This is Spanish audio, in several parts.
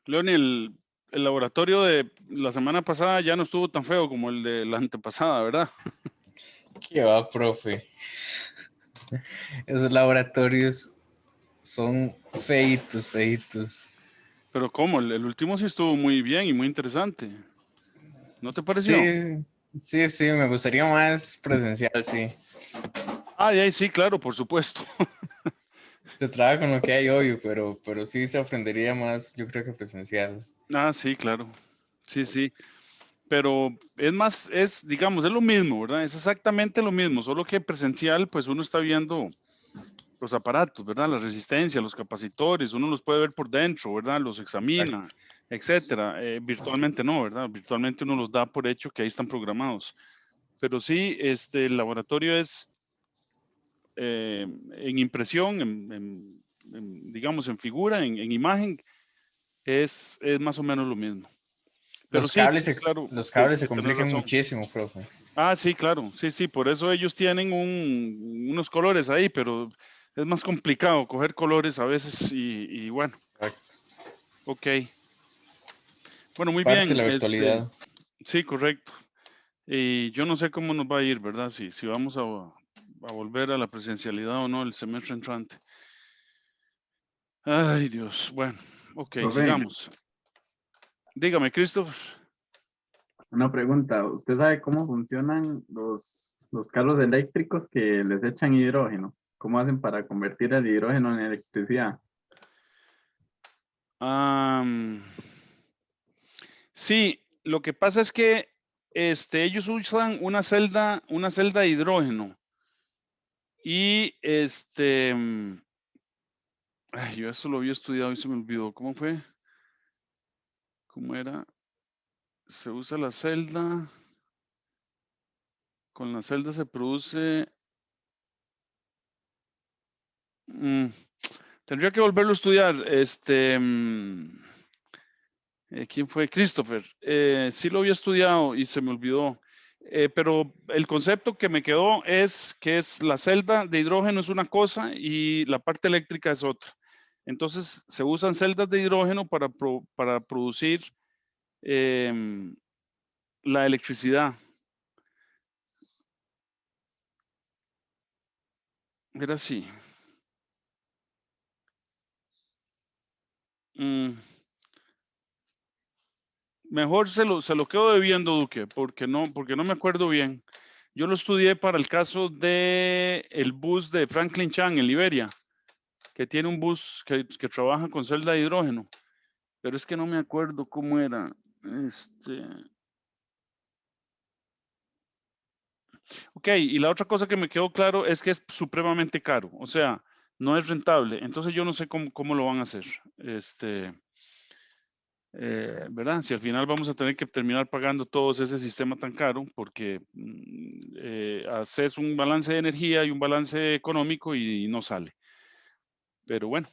Leoni, el laboratorio de la semana pasada ya no estuvo tan feo como el de la antepasada, ¿verdad? ¿Qué va, profe? Esos laboratorios son feitos, feitos. Pero ¿cómo? El último sí estuvo muy bien y muy interesante. ¿No te pareció? Sí, sí, sí, me gustaría más presencial, sí. Ah, y ahí sí, claro, por supuesto. Se trabaja con lo que hay, obvio, pero sí se aprendería más, yo creo que presencial. Ah, sí, claro. Sí, sí. Pero es más, digamos, es lo mismo, ¿verdad? Es exactamente lo mismo, solo que presencial, pues uno está viendo los aparatos, ¿verdad? La resistencia, los capacitores, uno los puede ver por dentro, ¿verdad? Los examina, Exacto. etcétera. Virtualmente no, ¿verdad? Virtualmente uno los da por hecho que ahí están programados. Pero sí, el laboratorio es en impresión, digamos, en figura, en imagen, es más o menos lo mismo. Pero Los sí, cables se, claro, los cables se tenés complican razón. muchísimo, profe. Ah, sí, claro, sí, sí, por eso ellos tienen unos colores ahí, pero es más complicado coger colores a veces y bueno, Exacto. ok. Bueno, muy Parte de bien, la virtualidad. sí, correcto. Y yo no sé cómo nos va a ir, ¿verdad? Si vamos a volver a la presencialidad o no el semestre entrante. Ay, Dios. Bueno, ok, Profe, sigamos. Dígame, Christopher. una pregunta. ¿Usted sabe cómo funcionan los carros eléctricos que les echan hidrógeno? ¿Cómo hacen para convertir el hidrógeno en electricidad? Am, sí, lo que pasa es que ellos usan una celda de hidrógeno. Y ay, yo eso lo había estudiado y se me olvidó. ¿Cómo fue? ¿Cómo era? Se usa la celda. Con la celda se produce. mm, Tendría que volverlo a estudiar. ¿Quién fue? Christopher. Sí lo había estudiado y se me olvidó. Pero el concepto que me quedó es que es la celda de hidrógeno es una cosa y la parte eléctrica es otra. Entonces se usan celdas de hidrógeno para producir em, la electricidad. Era así. Mm, Mejor se lo quedo debiendo, Duque, porque no me acuerdo bien. Yo lo estudié para el caso de el bus de Franklin Chan en Liberia, que tiene un bus que trabaja con celda de hidrógeno, pero es que no me acuerdo cómo era. Este, ok, y la otra cosa que me quedó claro es que es supremamente caro, o sea, no es rentable. Entonces yo no sé cómo lo van a hacer. ¿Verdad? Si al final vamos a tener que terminar pagando todo ese sistema tan caro, porque haces un balance de energía y un balance económico y no sale. Pero bueno,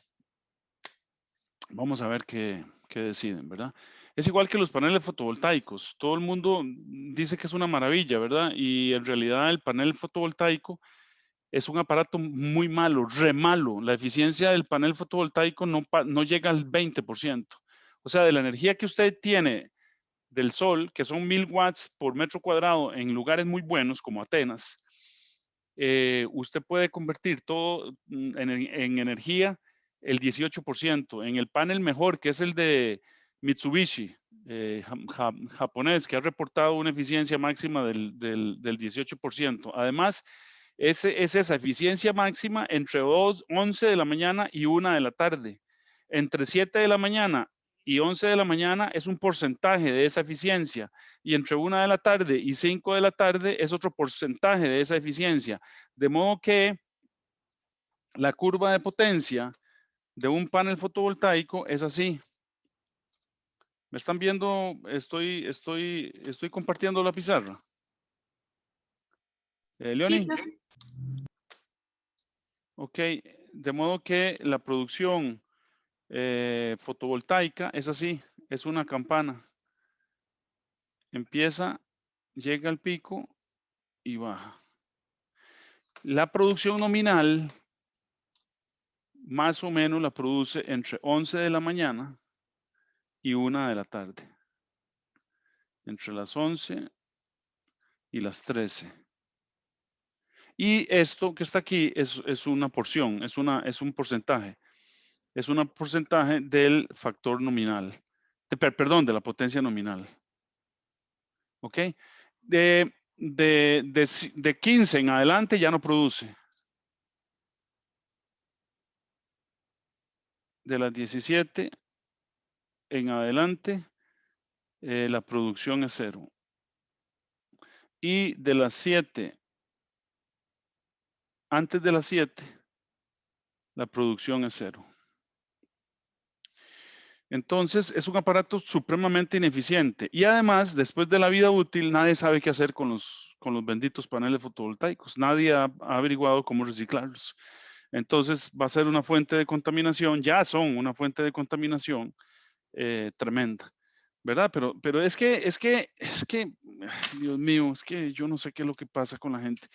vamos a ver qué deciden, ¿verdad? Es igual que los paneles fotovoltaicos. Todo el mundo dice que es una maravilla, ¿verdad? Y en realidad el panel fotovoltaico es un aparato muy malo, re malo. La eficiencia del panel fotovoltaico no llega al 20%. O sea, de la energía que usted tiene del sol, que son 1000 watts por metro cuadrado en lugares muy buenos como Atenas, usted puede convertir todo en energía el 18%. En el panel mejor, que es el de Mitsubishi, japonés, que ha reportado una eficiencia máxima del 18%. Además, es esa eficiencia máxima entre 11 de la mañana y 1 de la tarde. Entre 7 de la mañana y 11 de la mañana es un porcentaje de esa eficiencia y entre 1 de la tarde y 5 de la tarde es otro porcentaje de esa eficiencia. De modo que la curva de potencia de un panel fotovoltaico es así. ¿Me están viendo? Estoy compartiendo la pizarra. Sí, Leoni, profe. ok. De modo que la producción fotovoltaica es así, es una campana. Empieza, llega al pico y baja. La producción nominal más o menos la produce entre 11 de la mañana y 1 de la tarde. Entre las 11 y las 13. Y esto que está aquí es una porción, es un porcentaje. Es un porcentaje del factor nominal. Perdón, de la potencia nominal. ¿Ok? De 15 en adelante ya no produce. De las 17 en adelante, la producción es 0. Y de las 7, antes de las 7, la producción es 0. Entonces, es un aparato supremamente ineficiente. Y además, después de la vida útil, nadie sabe qué hacer con los benditos paneles fotovoltaicos. Nadie ha averiguado cómo reciclarlos. Entonces, va a ser una fuente de contaminación, ya son una fuente de contaminación tremenda, ¿verdad? Pero es que, Dios mío, es que yo no sé qué es lo que pasa con la gente.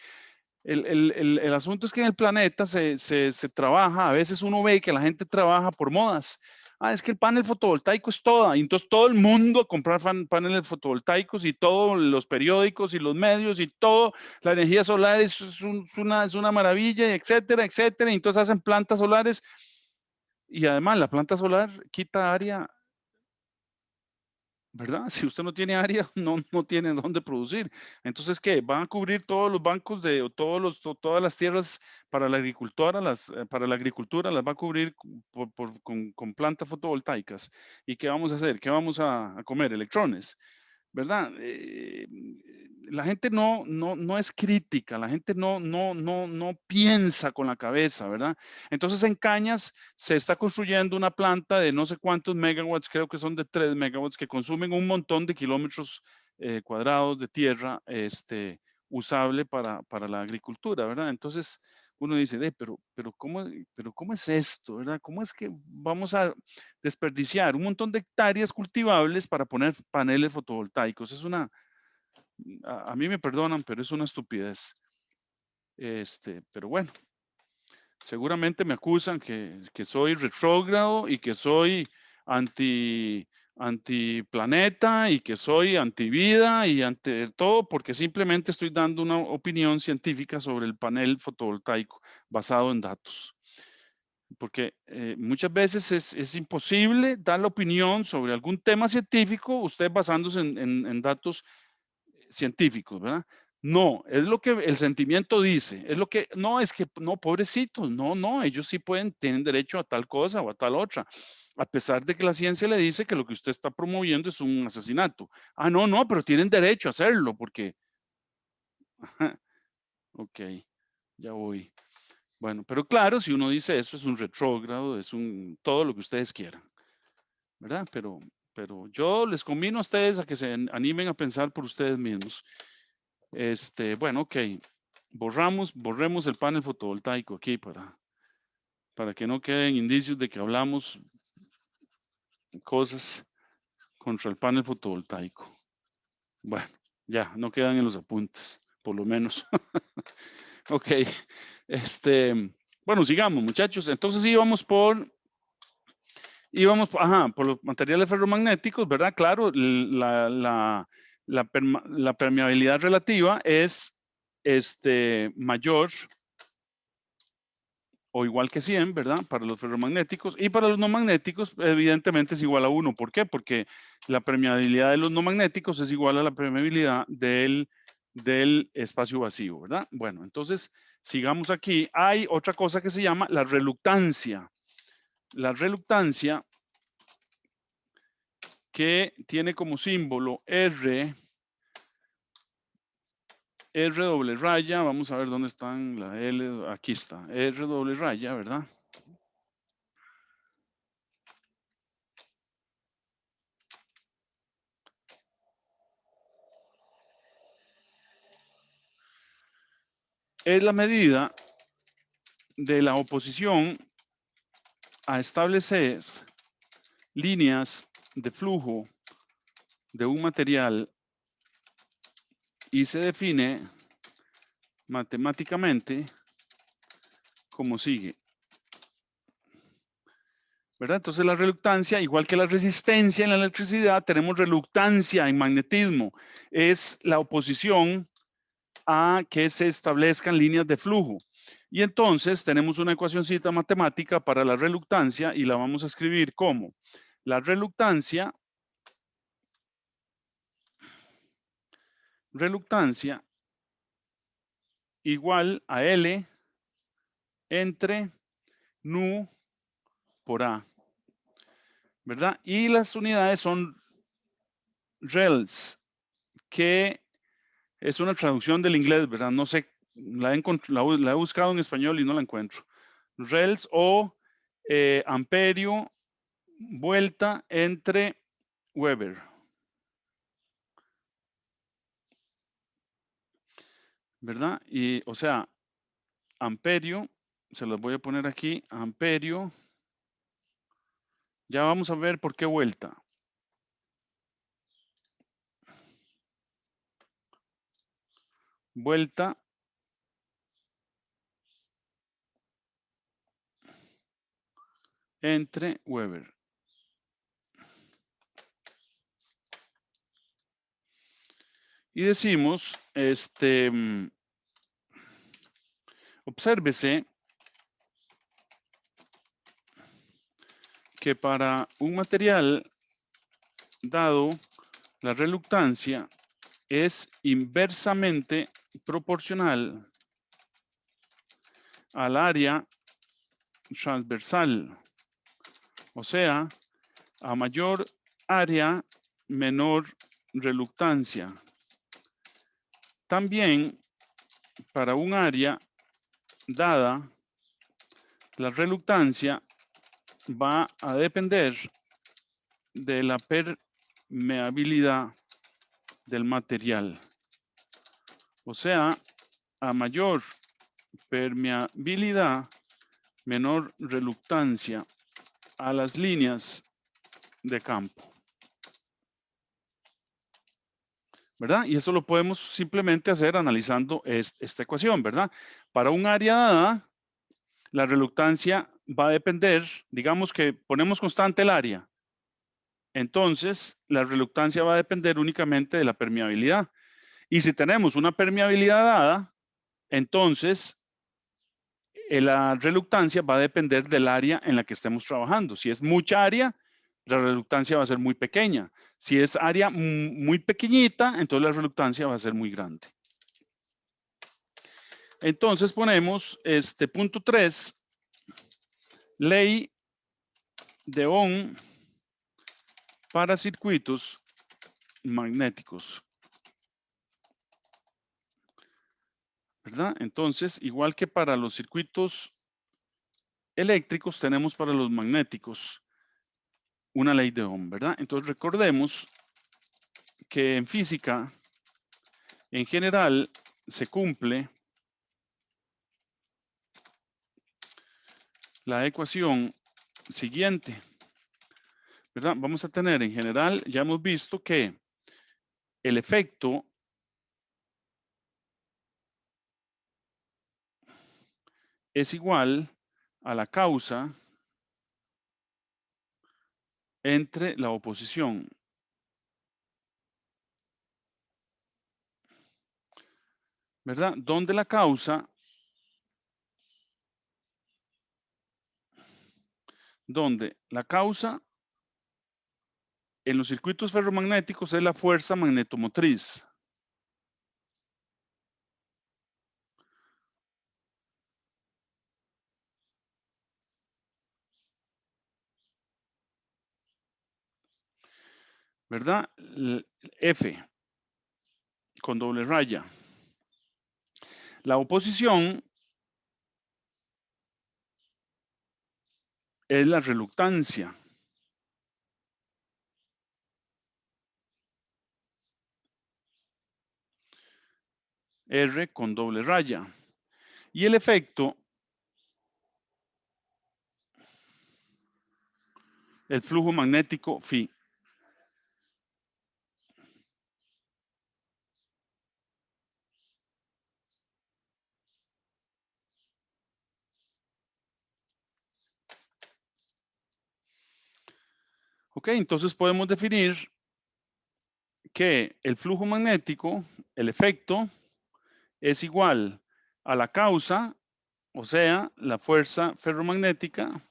El asunto es que en el planeta se trabaja, a veces uno ve que la gente trabaja por modas. Es que el panel fotovoltaico es toda, y entonces todo el mundo a comprar paneles fotovoltaicos y todos los periódicos y los medios y todo, la energía solar es una maravilla, etcétera, etcétera, y entonces hacen plantas solares y además la planta solar quita área, ¿verdad? Si usted no tiene área, no tiene dónde producir. Entonces, ¿qué? Van a cubrir todos los bancos o todas las tierras para la agricultura, para la agricultura las va a cubrir con plantas fotovoltaicas. ¿Y qué vamos a hacer? ¿Qué vamos a comer? Electrones, ¿verdad? La gente no es crítica, la gente no piensa con la cabeza, ¿verdad? Entonces en Cañas se está construyendo una planta de no sé cuántos megawatts, creo que son de 3 megawatts, que consumen un montón de kilómetros cuadrados de tierra usable para la agricultura, ¿verdad? Entonces uno dice, pero ¿cómo es esto, verdad? ¿Cómo es que vamos a desperdiciar un montón de hectáreas cultivables para poner paneles fotovoltaicos? A mí me perdonan, pero es una estupidez. Pero bueno, seguramente me acusan que soy retrógrado y que soy antiplaneta y que soy antivida y ante todo porque simplemente estoy dando una opinión científica sobre el panel fotovoltaico basado en datos. Porque muchas veces es imposible dar la opinión sobre algún tema científico usted basándose en datos científicos, ¿verdad? No, es lo que el sentimiento dice, es que, no, pobrecitos, no, ellos sí tienen derecho a tal cosa o a tal otra, a pesar de que la ciencia le dice que lo que usted está promoviendo es un asesinato. No, pero tienen derecho a hacerlo porque, ok, ya voy. Bueno, pero claro, si uno dice eso es un retrógrado, todo lo que ustedes quieran, ¿verdad? Pero yo les convino a ustedes a que se animen a pensar por ustedes mismos. Bueno, ok. Borremos el panel fotovoltaico aquí para que no queden indicios de que hablamos cosas contra el panel fotovoltaico. Bueno, ya, no quedan en los apuntes, por lo menos. Ok. Bueno, sigamos, muchachos. Entonces íbamos por los materiales ferromagnéticos, ¿verdad? Claro, la permeabilidad relativa es mayor o igual que 100, ¿verdad? Para los ferromagnéticos y para los no magnéticos, evidentemente es igual a 1. ¿Por qué? Porque la permeabilidad de los no magnéticos es igual a la permeabilidad del espacio vacío, ¿verdad? Bueno, entonces sigamos aquí. Hay otra cosa que se llama la reluctancia. La reluctancia que tiene como símbolo R doble raya, vamos a ver dónde están la L, aquí está, R doble raya, ¿verdad? Es la medida de la oposición a establecer líneas de flujo de un material y se define matemáticamente como sigue. ¿verdad? Entonces la reluctancia, igual que la resistencia en la electricidad, tenemos reluctancia en magnetismo. Es la oposición a que se establezcan líneas de flujo. Y entonces tenemos una ecuacióncita matemática para la reluctancia y la vamos a escribir como la reluctancia igual a L entre nu por A, ¿verdad? Y las unidades son rels, que es una traducción del inglés, ¿verdad? No sé, la he buscado en español y no la encuentro. Rels o amperio vuelta entre Weber, ¿verdad? Y, o sea, amperio, se los voy a poner aquí, amperio, ya vamos a ver por qué vuelta. Vuelta entre Weber. Y decimos, obsérvese que para un material dado, la reluctancia es inversamente proporcional al área transversal. O sea, a mayor área, menor reluctancia. También para un área dada, la reluctancia va a depender de la permeabilidad del material. O sea, a mayor permeabilidad, menor reluctancia a las líneas de campo. ¿Verdad? Y eso lo podemos simplemente hacer analizando esta ecuación, ¿verdad? Para un área dada, la reluctancia va a depender, digamos que ponemos constante el área. Entonces, la reluctancia va a depender únicamente de la permeabilidad. Y si tenemos una permeabilidad dada, entonces la reluctancia va a depender del área en la que estemos trabajando. Si es mucha área, la reluctancia va a ser muy pequeña. Si es área muy pequeñita, entonces la reluctancia va a ser muy grande. Entonces ponemos punto 3, ley de Ohm para circuitos magnéticos. ¿Verdad? Entonces, igual que para los circuitos eléctricos, tenemos para los magnéticos una ley de Ohm, ¿verdad? Entonces recordemos que en física, en general, se cumple la ecuación siguiente, ¿verdad? Vamos a tener en general, ya hemos visto que el efecto es igual a la causa entre la oposición. ¿Verdad? Donde la causa, en los circuitos ferromagnéticos es la fuerza magnetomotriz. ¿Verdad? F con doble raya. La oposición es la reluctancia. R con doble raya. Y el efecto, el flujo magnético phi. Ok, entonces podemos definir que el flujo magnético, el efecto, es igual a la causa, o sea, la fuerza ferromagnética,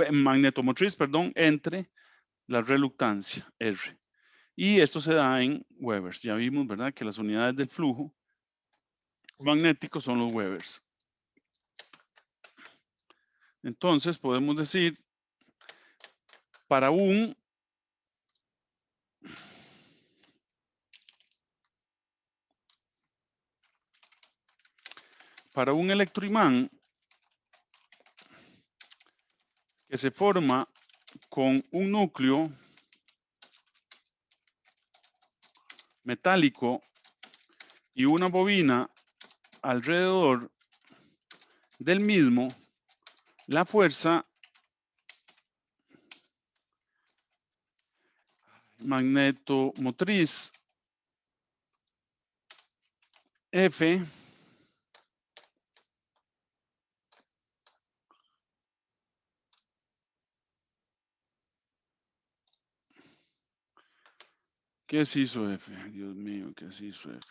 magnetomotriz, perdón, entre la reluctancia, R. Y esto se da en Webers. Ya vimos, ¿verdad?, que las unidades del flujo magnético son los Webers. Entonces, podemos decir, para un electroimán que se forma con un núcleo metálico y una bobina alrededor del mismo, la fuerza magnetomotriz F ¿qué se hizo F? Dios mío, ¿qué se hizo F?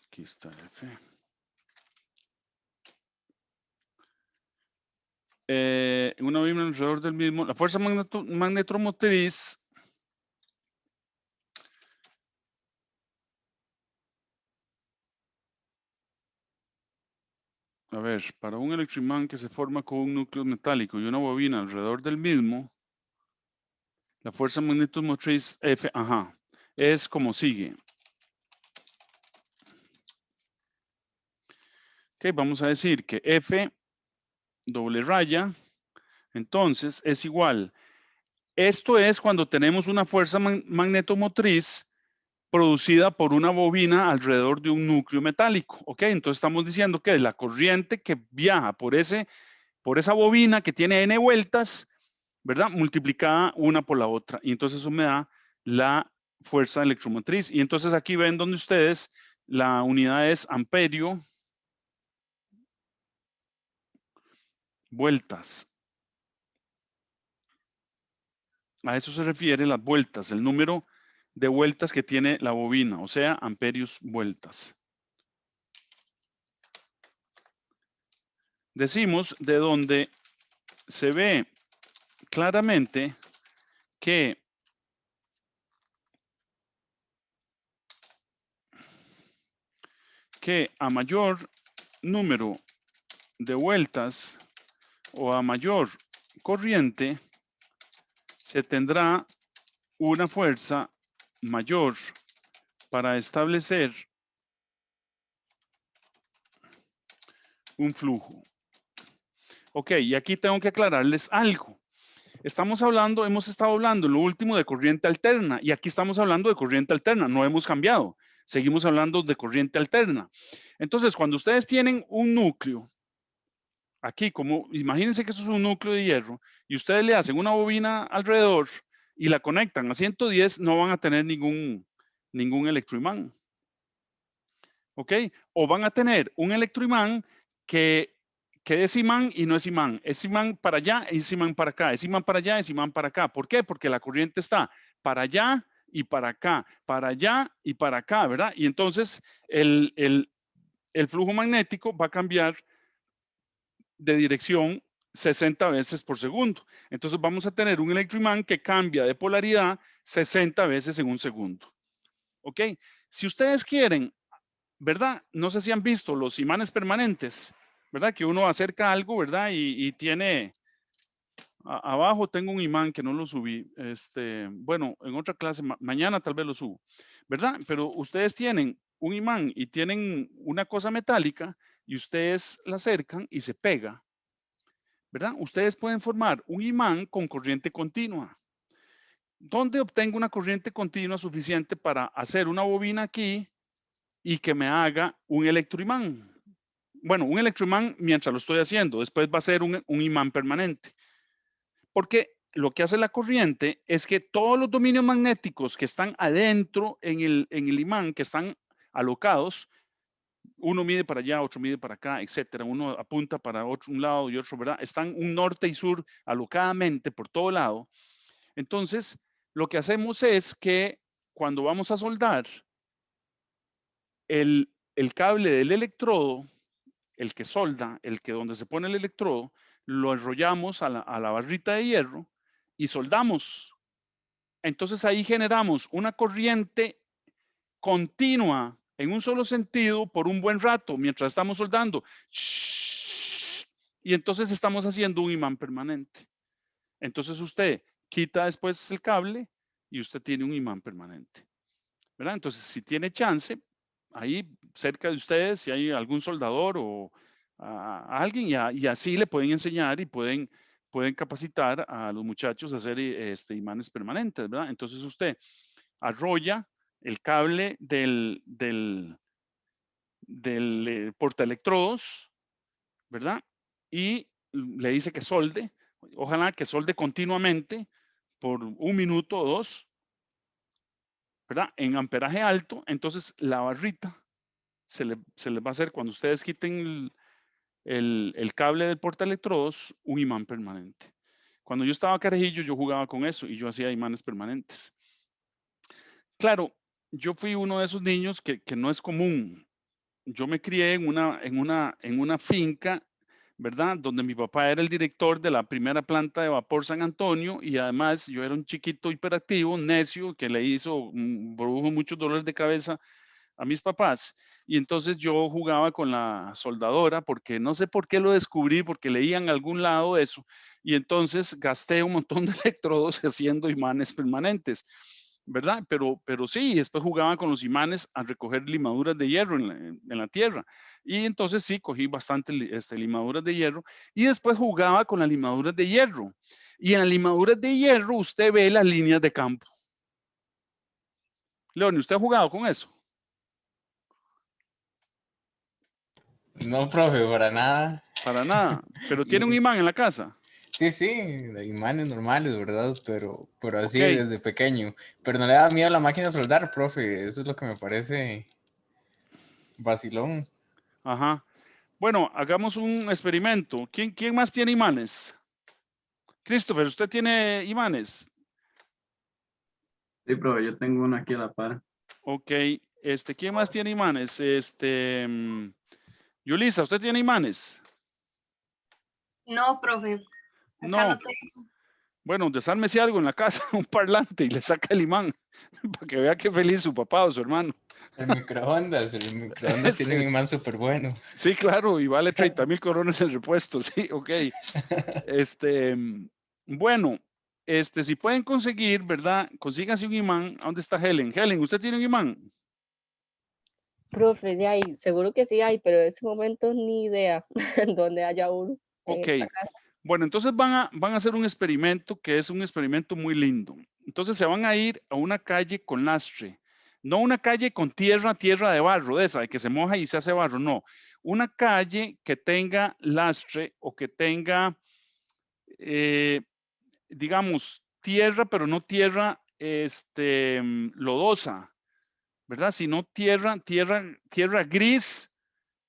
Aquí está F. Una bobina alrededor del mismo, la fuerza magnetomotriz a ver, para un electroimán que se forma con un núcleo metálico y una bobina alrededor del mismo, la fuerza magnetomotriz F, ajá, es como sigue. Ok, vamos a decir que F doble raya, entonces es igual. Esto es cuando tenemos una fuerza magnetomotriz producida por una bobina alrededor de un núcleo metálico. Ok, entonces estamos diciendo que la corriente que viaja por esa bobina que tiene n vueltas, ¿verdad? Multiplicada una por la otra. Y entonces eso me da la fuerza electromotriz. Y entonces aquí ven donde ustedes la unidad es amperio vueltas. A eso se refiere las vueltas, el número de vueltas que tiene la bobina, o sea, amperios vueltas. Decimos de donde se ve claramente que a mayor número de vueltas o a mayor corriente, se tendrá una fuerza mayor para establecer un flujo. Ok, y aquí tengo que aclararles algo. hemos estado hablando en lo último de corriente alterna y aquí estamos hablando de corriente alterna, no hemos cambiado, seguimos hablando de corriente alterna. Entonces, cuando ustedes tienen un núcleo, aquí como, imagínense que eso es un núcleo de hierro y ustedes le hacen una bobina alrededor y la conectan a 110, no van a tener ningún electroimán. ¿Ok? O van a tener un electroimán que es imán y no es imán para allá, es imán para acá, es imán para allá, es imán para acá. ¿Por qué? Porque la corriente está para allá y para acá, para allá y para acá, ¿verdad? Y entonces el flujo magnético va a cambiar de dirección 60 veces por segundo. Entonces vamos a tener un electroimán que cambia de polaridad 60 veces en un segundo. ¿Ok? Si ustedes quieren, ¿verdad? No sé si han visto los imanes permanentes, ¿verdad? Que uno acerca algo, ¿verdad? Y tiene, abajo tengo un imán que no lo subí, bueno, en otra clase, mañana tal vez lo subo, ¿verdad? Pero ustedes tienen un imán y tienen una cosa metálica y ustedes la acercan y se pega, ¿verdad? Ustedes pueden formar un imán con corriente continua. ¿Dónde obtengo una corriente continua suficiente para hacer una bobina aquí y que me haga un electroimán? Bueno, un electroimán mientras lo estoy haciendo, después va a ser un imán permanente. Porque lo que hace la corriente es que todos los dominios magnéticos que están adentro en el imán, que están alocados, Uno mide para allá, otro mide para acá, etcétera. Uno apunta para un lado y otro, ¿verdad? Están un norte y sur alocadamente por todo lado. Entonces, lo que hacemos es que cuando vamos a soldar, el cable del electrodo, el que solda, el que donde se pone el electrodo, lo enrollamos a la barrita de hierro y soldamos. Entonces ahí generamos una corriente continua en un solo sentido por un buen rato mientras estamos soldando. Y entonces estamos haciendo un imán permanente. Entonces usted quita después el cable y usted tiene un imán permanente, ¿verdad? Entonces, si tiene chance, ahí cerca de ustedes, si hay algún soldador o a alguien, y así le pueden enseñar y pueden capacitar a los muchachos a hacer imanes permanentes, ¿verdad? Entonces usted arrolla el cable del portaelectrodos, ¿verdad? Y le dice que solde, ojalá que solde continuamente por 1 minuto o 2, ¿verdad? En amperaje alto, entonces la barrita se les va a hacer cuando ustedes quiten el cable del portaelectrodos un imán permanente. Cuando yo estaba carajillo, yo jugaba con eso y yo hacía imanes permanentes. Claro, yo fui uno de esos niños que no es común. Yo me crié en una finca, ¿verdad? Donde mi papá era el director de la primera planta de vapor San Antonio y además yo era un chiquito hiperactivo, necio, que le produjo muchos dolores de cabeza a mis papás. Y entonces yo jugaba con la soldadora porque no sé por qué lo descubrí, porque leía en algún lado eso. Y entonces gasté un montón de electrodos haciendo imanes permanentes, ¿verdad? Pero sí, después jugaba con los imanes a recoger limaduras de hierro en la tierra. Y entonces sí, cogí bastante limaduras de hierro y después jugaba con las limaduras de hierro. Y en las limaduras de hierro usted ve las líneas de campo. León, ¿usted ha jugado con eso? No, profe, para nada. Para nada. Pero tiene un imán en la casa. Sí, sí, imanes normales, ¿verdad? Pero así Ok. desde pequeño. Pero no le da miedo a la máquina de soldar, profe. Eso es lo que me parece vacilón. Ajá. Bueno, hagamos un experimento. ¿Quién más tiene imanes? Christopher, ¿usted tiene imanes? Sí, pero yo tengo uno aquí a la par. Ok. ¿Quién más tiene imanes? Yulisa, ¿usted tiene imanes? No, profe. Acá No. no tengo. Bueno, desármese algo en la casa, un parlante, y le saca el imán, para que vea qué feliz su papá o su hermano. El microondas tiene un imán súper bueno. Sí, claro, y vale 30,000 coronas el repuesto, sí, ok. Bueno, si pueden conseguir, ¿verdad? Consíganse un imán. ¿Dónde está Helen? Helen, ¿usted tiene un imán? Profe, de ahí, seguro que sí hay, pero en este momento ni idea dónde haya uno en Ok. esta casa. Bueno, entonces van a hacer un experimento que es un experimento muy lindo. Entonces se van a ir a una calle con lastre. No una calle con tierra de barro, de esa, de que se moja y se hace barro, no. Una calle que tenga lastre o que tenga, digamos, tierra, pero no tierra lodosa, ¿verdad? Sino tierra gris,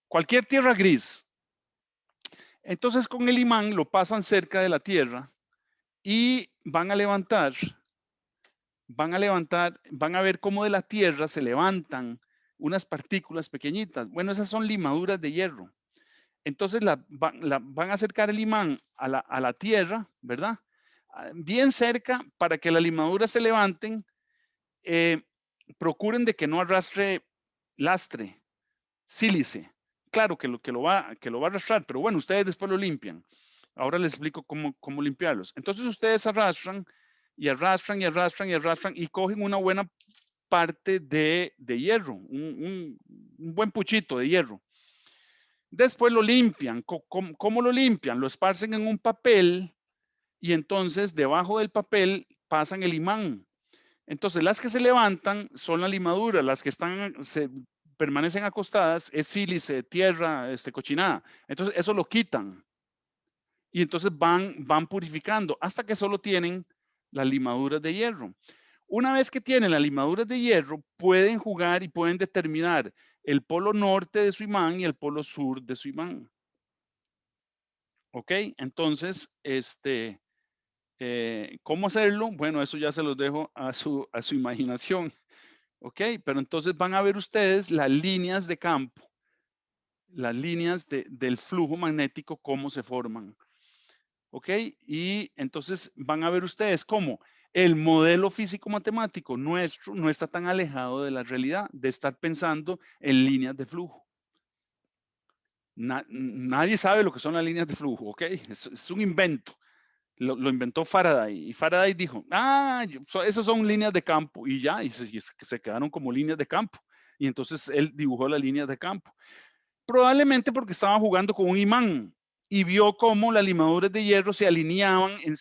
cualquier tierra gris. Entonces con el imán lo pasan cerca de la tierra y van a ver cómo de la tierra se levantan unas partículas pequeñitas. Bueno, esas son limaduras de hierro. Entonces van a acercar el imán a la tierra, ¿verdad? Bien cerca para que las limaduras se levanten. Procuren de que no arrastre lastre, sílice. Claro que lo va a arrastrar, pero bueno, ustedes después lo limpian. Ahora les explico cómo limpiarlos. Entonces ustedes arrastran y arrastran y arrastran y arrastran y cogen una buena parte de hierro, un buen puchito de hierro. Después lo limpian. ¿Cómo lo limpian? Lo esparcen en un papel y entonces debajo del papel pasan el imán. Entonces las que se levantan son la limadura, las que permanecen acostadas es sílice, tierra, cochinada. Entonces eso lo quitan y entonces van purificando hasta que solo tienen las limaduras de hierro. Una vez que tienen las limaduras de hierro, pueden jugar y pueden determinar el polo norte de su imán y el polo sur de su imán. ¿Ok? Entonces, ¿cómo hacerlo? Bueno, eso ya se los dejo a su imaginación. ¿Ok? Pero entonces van a ver ustedes las líneas de campo, las líneas del flujo magnético, cómo se forman. ¿Ok? Y entonces van a ver ustedes cómo el modelo físico-matemático nuestro no está tan alejado de la realidad, de estar pensando en líneas de flujo. Nadie sabe lo que son las líneas de flujo, ¿ok? Es un invento. Lo inventó Faraday. Y Faraday dijo, esas son líneas de campo. Y ya, y se quedaron como líneas de campo. Y entonces él dibujó las líneas de campo. Probablemente porque estaba jugando con un imán y vio cómo las limaduras de hierro se alineaban en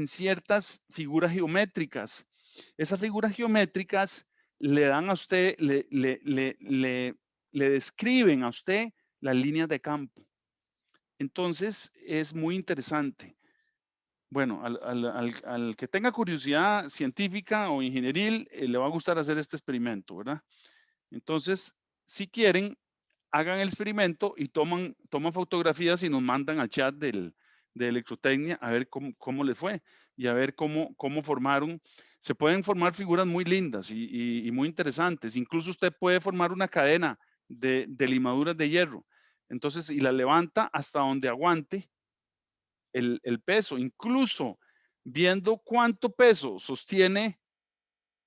ciertas figuras geométricas. Esas figuras geométricas le dan a usted, le describen a usted las líneas de campo. Entonces es muy interesante. Bueno, al que tenga curiosidad científica o ingenieril, le va a gustar hacer este experimento, ¿verdad? Entonces, si quieren, hagan el experimento y toman fotografías y nos mandan al chat de electrotecnia a ver cómo les fue y a ver cómo formaron. Se pueden formar figuras muy lindas y muy interesantes. Incluso usted puede formar una cadena de limaduras de hierro. Entonces, y la levanta hasta donde aguante el peso. Incluso viendo cuánto peso sostiene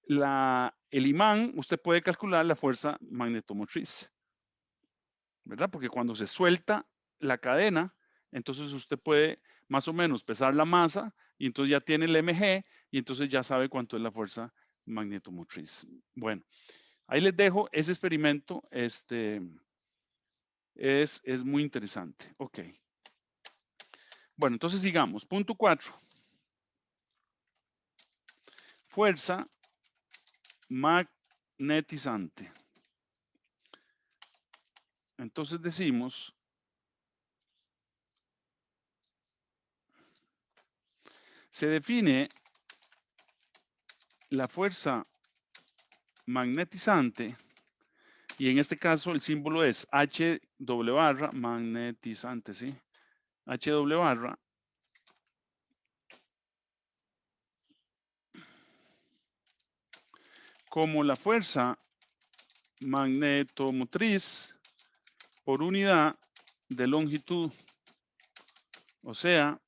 el imán, usted puede calcular la fuerza magnetomotriz, ¿verdad? Porque cuando se suelta la cadena, entonces usted puede más o menos pesar la masa y entonces ya tiene el mg y entonces ya sabe cuánto es la fuerza magnetomotriz. Bueno, ahí les dejo ese experimento. Es muy interesante. Ok. Bueno, entonces sigamos. Punto 4. Fuerza magnetizante. Entonces decimos, se define la fuerza magnetizante y en este caso el símbolo es HW barra, magnetizante, ¿sí? HW barra como la fuerza magnetomotriz por unidad de longitud. O sea,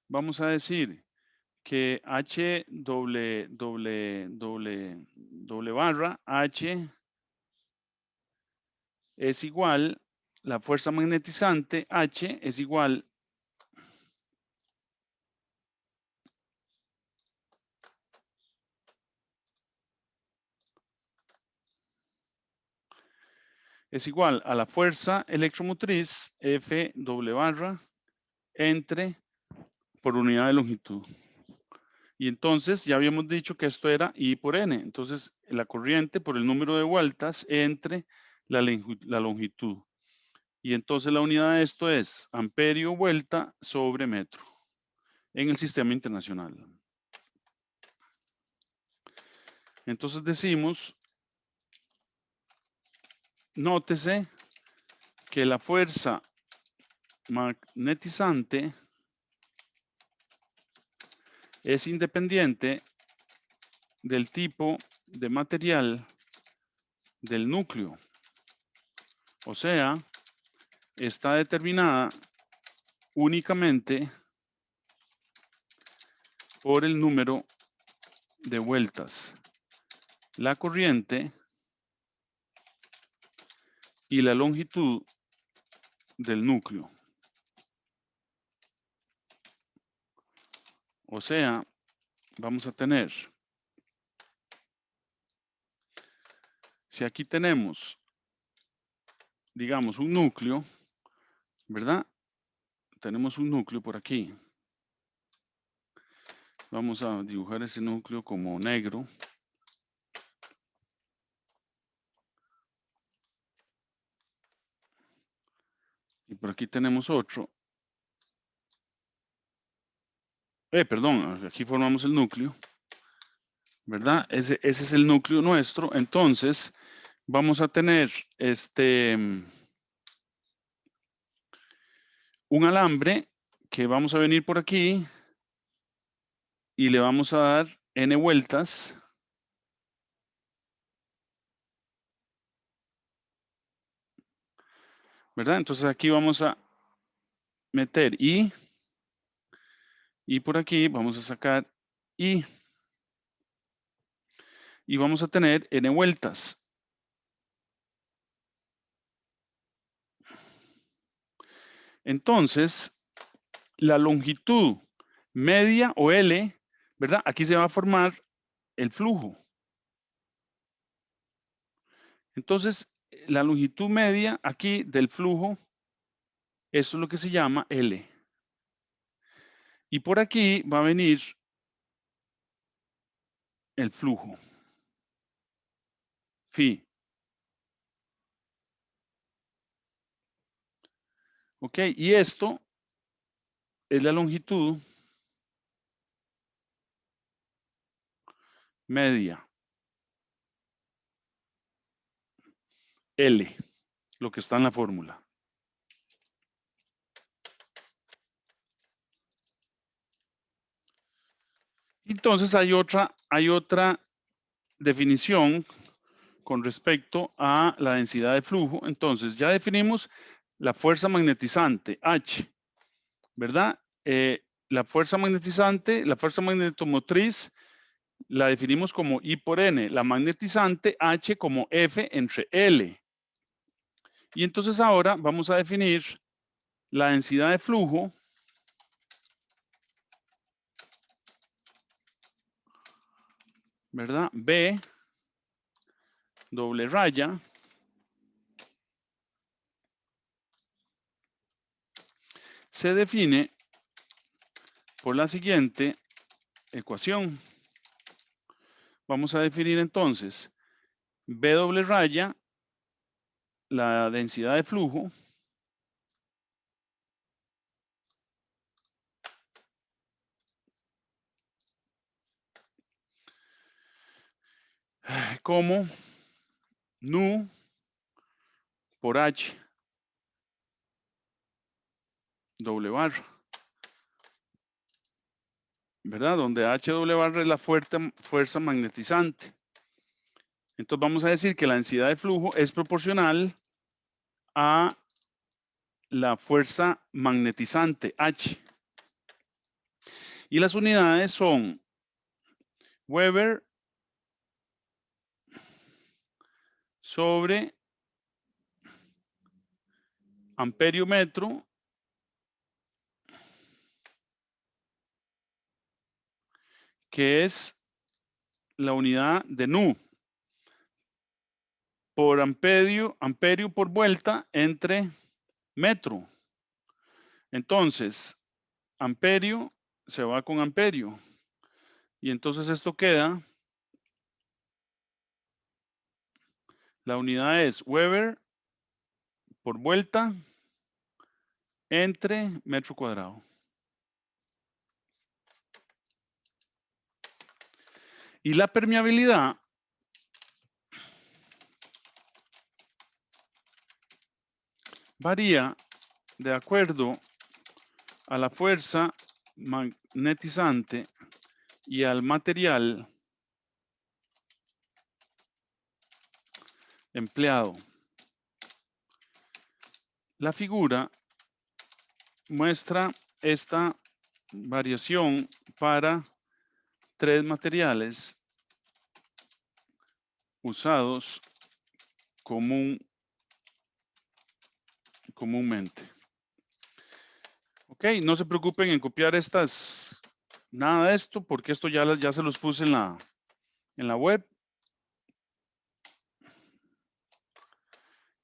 vamos a decir que HW barra, H es igual, la fuerza magnetizante H es igual a la fuerza electromotriz F W barra entre por unidad de longitud. Y entonces ya habíamos dicho que esto era I por N. Entonces la corriente por el número de vueltas entre la longitud. Y entonces la unidad de esto es amperio vuelta sobre metro en el sistema internacional. Entonces decimos, nótese que la fuerza magnetizante es independiente del tipo de material del núcleo. O sea, está determinada únicamente por el número de vueltas, la corriente y la longitud del núcleo. O sea, vamos a tener, si aquí tenemos, digamos, un núcleo, ¿verdad? Tenemos un núcleo por aquí. Vamos a dibujar ese núcleo como negro. Y por aquí tenemos otro. Perdón, aquí formamos el núcleo. ¿verdad? Ese es el núcleo nuestro. Entonces, vamos a tener un alambre que vamos a venir por aquí y le vamos a dar n vueltas. ¿Verdad? Entonces aquí vamos a meter I. Y por aquí vamos a sacar I. Y vamos a tener n vueltas. Entonces, la longitud media o L, ¿verdad? Aquí se va a formar el flujo. Entonces, la longitud media aquí del flujo, eso es lo que se llama L. Y por aquí va a venir el flujo. Phi. Ok, y esto es la longitud media. L, lo que está en la fórmula. Entonces hay otra definición con respecto a la densidad de flujo. Entonces ya definimos la fuerza magnetizante, H, ¿verdad? La fuerza magnetizante, la fuerza magnetomotriz, la definimos como I por N, la magnetizante H como F entre L. Y entonces ahora vamos a definir la densidad de flujo, ¿verdad? B, doble raya, se define por la siguiente ecuación. Vamos a definir entonces B doble raya, la densidad de flujo, como nu por H doble barra, ¿verdad? Donde H doble barra es la fuerza magnetizante. Entonces vamos a decir que la densidad de flujo es proporcional a la fuerza magnetizante H. Y las unidades son Weber sobre amperio metro que es la unidad de nu, por amperio por vuelta entre metro. Entonces, amperio se va con amperio. Y entonces esto queda, la unidad es Weber por vuelta entre metro cuadrado. Y la permeabilidad varía de acuerdo a la fuerza magnetizante y al material empleado. La figura muestra esta variación para 3 materiales usados comúnmente. Ok, no se preocupen en copiar nada de esto, porque esto ya se los puse en la web.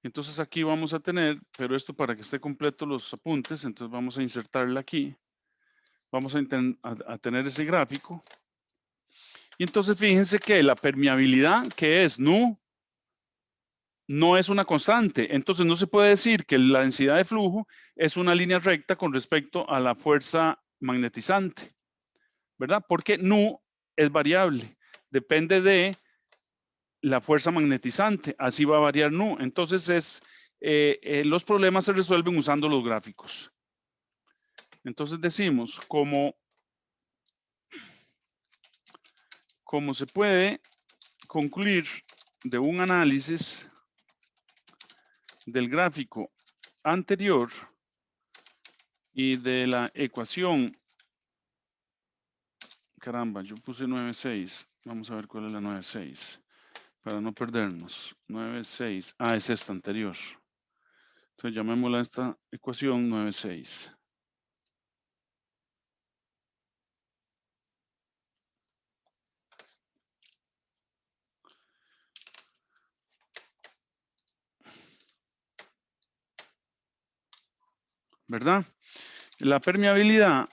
Entonces aquí vamos a tener, pero esto para que esté completo los apuntes, entonces vamos a insertarla aquí. Vamos a tener ese gráfico. Y entonces fíjense que la permeabilidad, que es nu, no es una constante. Entonces no se puede decir que la densidad de flujo es una línea recta con respecto a la fuerza magnetizante, ¿verdad? Porque nu es variable. depende de la fuerza magnetizante. Así va a variar nu. Entonces los problemas se resuelven usando los gráficos. Entonces decimos, como se puede concluir de un análisis del gráfico anterior y de la ecuación, caramba, yo puse 9,6, vamos a ver cuál es la 9,6, para no perdernos, 9,6, es esta anterior, entonces llamémosla a esta ecuación 9,6. ¿Verdad? La permeabilidad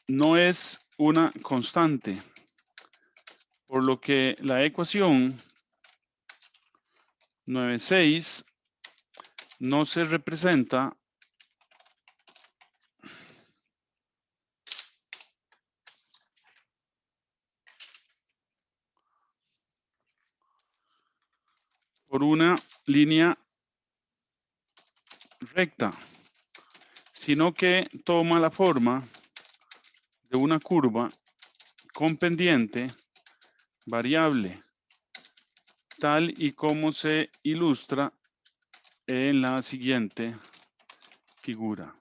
no es una constante, por lo que la ecuación 9,6 no se representa por una línea recta, sino que toma la forma de una curva con pendiente variable, tal y como se ilustra en la siguiente figura.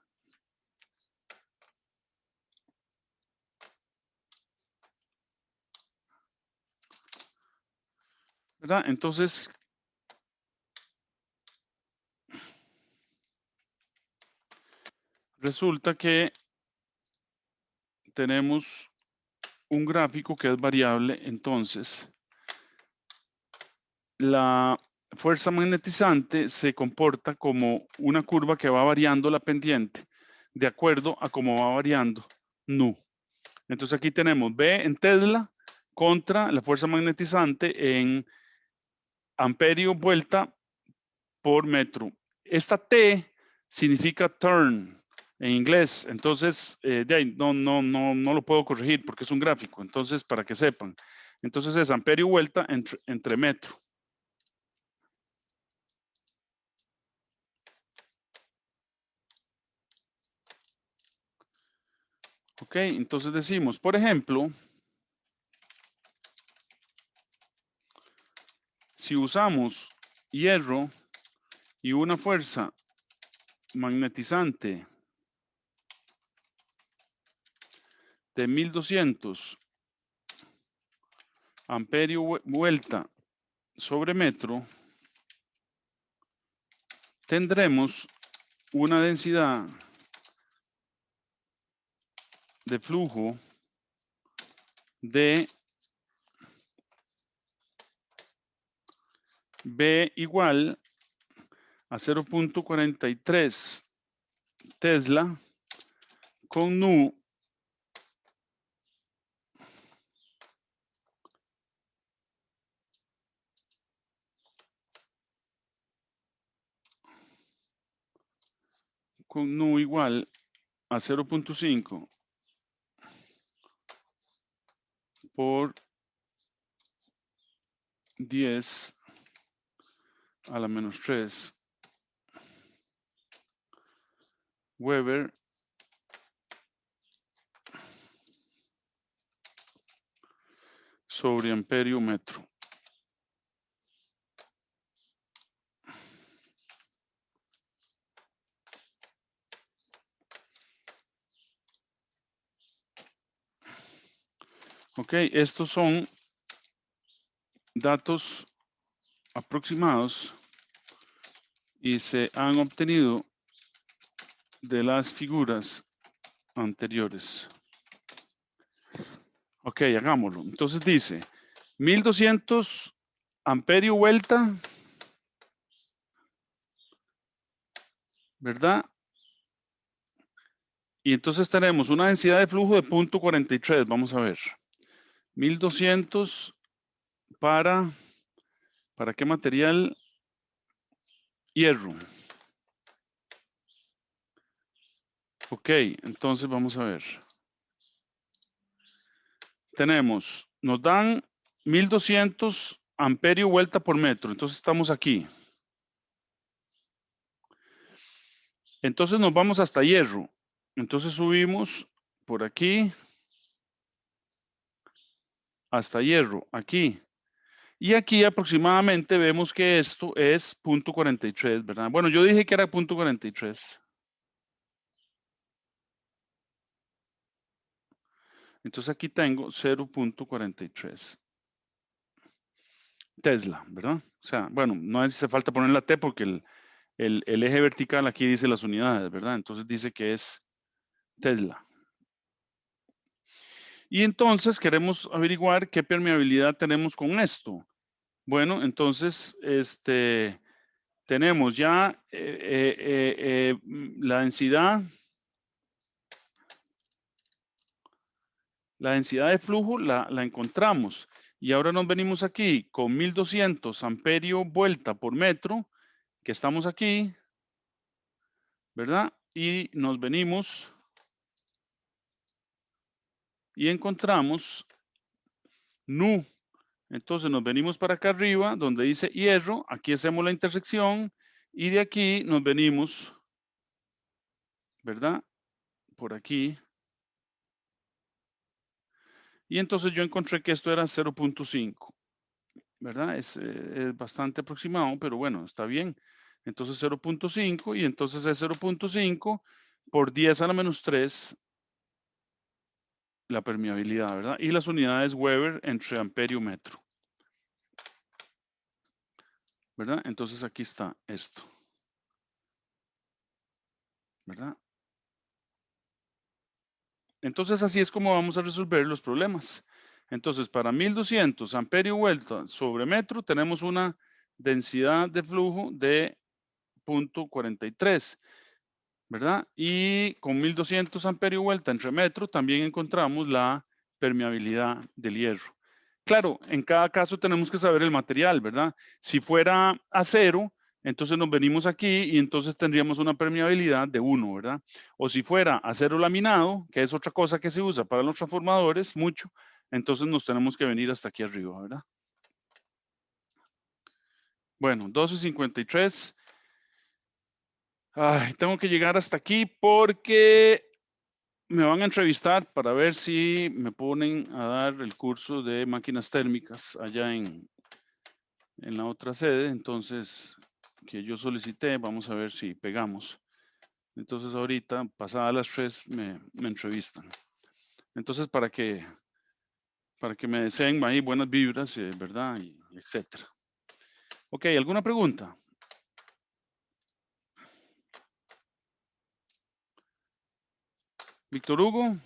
¿Verdad? Entonces, resulta que tenemos un gráfico que es variable, entonces la fuerza magnetizante se comporta como una curva que va variando la pendiente de acuerdo a cómo va variando nu. Entonces aquí tenemos B en Tesla contra la fuerza magnetizante en amperio vuelta por metro. Esta T significa turn en inglés, entonces de ahí no lo puedo corregir porque es un gráfico, entonces para que sepan. Entonces es amperio vuelta entre metro. Ok, entonces decimos, por ejemplo, si usamos hierro y una fuerza magnetizante de 1200 amperio vuelta sobre metro, tendremos una densidad de flujo de B igual a 0.43 Tesla con nu igual a 0.5 por 10 a la menos 3 Weber sobre amperio metro. Ok, estos son datos aproximados y se han obtenido de las figuras anteriores. Ok, hagámoslo. Entonces dice 1200 amperio vuelta, ¿verdad? Y entonces tenemos una densidad de flujo de 0.43. Vamos a ver. 1200 ¿para qué material? Hierro. Ok, entonces vamos a ver. Tenemos nos dan 1200 amperio vuelta por metro. Entonces estamos aquí. Entonces nos vamos hasta hierro. Entonces subimos por aquí hasta hierro, aquí. Y aquí aproximadamente vemos que esto es 0.43, ¿verdad? Bueno, yo dije que era 0.43. Entonces aquí tengo 0.43. Tesla, ¿verdad? O sea, bueno, no hace falta poner la T porque el eje vertical aquí dice las unidades, ¿verdad? Entonces dice que es Tesla. Y entonces queremos averiguar qué permeabilidad tenemos con esto. Bueno, entonces, tenemos ya la densidad. La densidad de flujo la encontramos. Y ahora nos venimos aquí con 1200 amperio vuelta por metro, que estamos aquí, ¿verdad? Y nos venimos y encontramos Nu. Entonces nos venimos para acá arriba, donde dice hierro, aquí hacemos la intersección, y de aquí nos venimos, ¿verdad? Por aquí. Y entonces yo encontré que esto era 0.5, ¿verdad? Es bastante aproximado, pero bueno, está bien. Entonces 0.5 y entonces es 0.5 por 10 a la menos 3 la permeabilidad, ¿verdad? Y las unidades Weber entre amperio metro, ¿verdad? Entonces aquí está esto, ¿verdad? Entonces así es como vamos a resolver los problemas. Entonces para 1200 amperio vuelta sobre metro tenemos una densidad de flujo de 0.43, ¿verdad? Y con 1200 amperio vuelta entre metro también encontramos la permeabilidad del hierro. Claro, en cada caso tenemos que saber el material, ¿verdad? Si fuera acero, entonces nos venimos aquí y entonces tendríamos una permeabilidad de 1, ¿verdad? O si fuera acero laminado, que es otra cosa que se usa para los transformadores, mucho, entonces nos tenemos que venir hasta aquí arriba, ¿verdad? Bueno, 12:53. Ay, tengo que llegar hasta aquí porque me van a entrevistar para ver si me ponen a dar el curso de máquinas térmicas allá en la otra sede. Entonces, que yo solicité, vamos a ver si pegamos. Entonces, ahorita, pasadas las 3, me entrevistan. Entonces, para que me deseen ahí buenas vibras, ¿verdad? Y etcétera. Ok, ¿alguna pregunta? Víctor Hugo.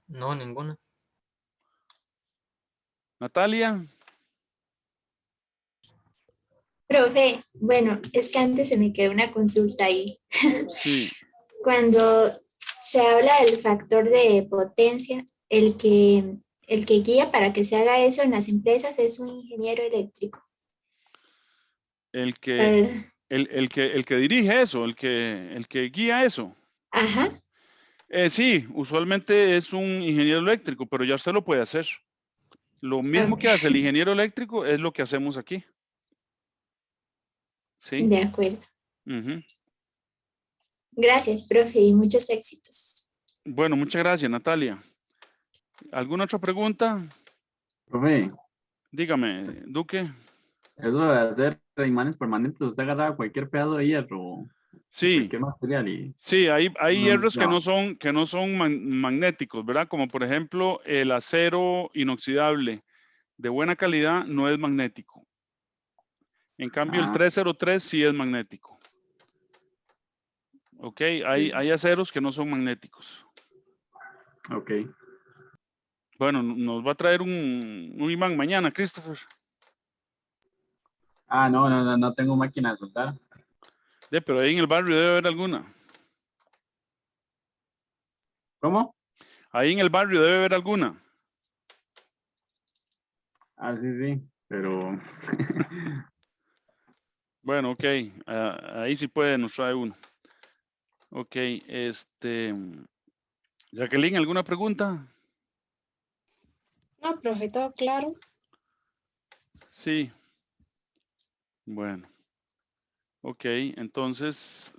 No, ninguna. Natalia. Profe, bueno, es que antes se me quedó una consulta ahí. Sí. Cuando se habla del factor de potencia, el que guía para que se haga eso en las empresas es un ingeniero eléctrico. El que dirige eso, el que guía eso. Ajá. Sí, usualmente es un ingeniero eléctrico, pero ya usted lo puede hacer. Lo mismo que hace el ingeniero eléctrico es lo que hacemos aquí. ¿Sí? De acuerdo. Ujú. Gracias, profe, y muchos éxitos. Bueno, muchas gracias, Natalia. ¿Alguna otra pregunta? Profe, Dígame, Duque. eso de hacer imanes permanentes, usted agarra cualquier pedazo de hierro o Sí, cualquier material y sí, hay no, hierros que no. no son magnéticos, ¿verdad? Como por ejemplo el acero inoxidable de buena calidad no es magnético. En cambio, el Ah, 303 sí es magnético. Ok, hay aceros que no son magnéticos. ok. Bueno, nos va a traer un imán mañana, Christopher. Ah, no tengo máquina de soldar. Pero ahí en el barrio debe haber alguna. ¿Cómo? Ahí en el barrio debe haber alguna. Ah, sí, pero Bueno, ok. Ahí sí puede, nos trae uno. Ok, Jacqueline, ¿alguna pregunta? No, profe, todo claro. Sí. Bueno. Ok, entonces,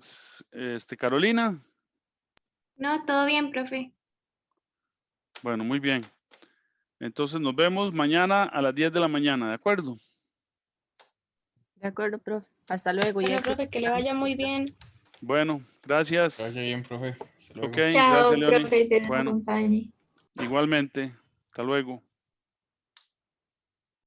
Carolina. No, todo bien, profe. Bueno, muy bien. Entonces nos vemos mañana a las 10 de la mañana, ¿de acuerdo? De acuerdo, profe. Hasta luego y Bueno, éxito. profe, que le vaya muy bien. Bueno, gracias. Que vaya bien, profe. Hasta luego. Ok, gracias, Chao, Leoni. profe, que nos Bueno, acompañe. igualmente. Hasta luego.